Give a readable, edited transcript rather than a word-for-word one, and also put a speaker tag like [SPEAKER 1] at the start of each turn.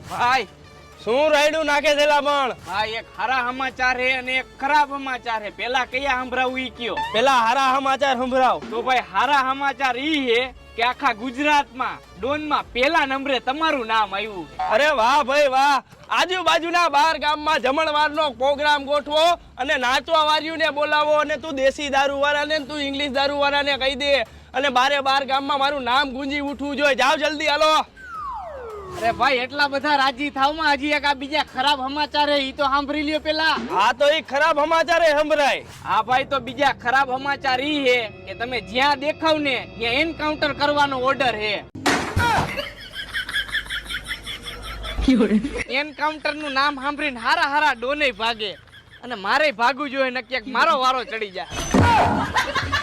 [SPEAKER 1] ભાઈ
[SPEAKER 2] શું રાયડું નાખે છે પણ?
[SPEAKER 1] હા, એક હારા સમાચાર હે અને એક ખરાબ સમાચાર હે. પેલા કયા સંભળાવું ઈ કયો?
[SPEAKER 2] પેલા હારા સમાચાર સંભળાવ.
[SPEAKER 1] તો ભાઈ હારા સમાચાર ઈ હે કે આખા ગુજરાતમાં ડોનમાં પેલા નંબરે તમારું નામ આવ્યું.
[SPEAKER 2] અરે વાહ ભાઈ વાહ. આજુબાજુના 12 ગામમાં જમણવારનો પ્રોગ્રામ ગોઠવો અને નાચવા વાળીઓને બોલાવો અને તું દેશી દારૂ વાળાને તું ઇંગ્લિશ દારૂ વાળાને કહી દે અને 12 ગામમાં મારું નામ ગુંજી ઉઠવું જોઈએ. જાવ જલ્દી હાલો.
[SPEAKER 1] અરે ભાઈ એટલા બધા રાજી થાવમાં હજી એક આ બીજા ખરાબ સમાચાર હે ઈ તો સાંભળી લ્યો પેલા.
[SPEAKER 2] હા તો એ ખરાબ સમાચાર સંભળાય.
[SPEAKER 1] હા ભાઈ, તો બીજા ખરાબ સમાચાર ઈ હે કે તમે જ્યાં દેખાવ ને ત્યાં એન્કાઉન્ટર કરવાનો ઓર્ડર હે. એન્કાઉન્ટર નું નામ સાંભળીને હારા હારા ડોને ભાગે અને મારે ભાગવું જોઈએ નક્કી મારો વારો ચડી જાય.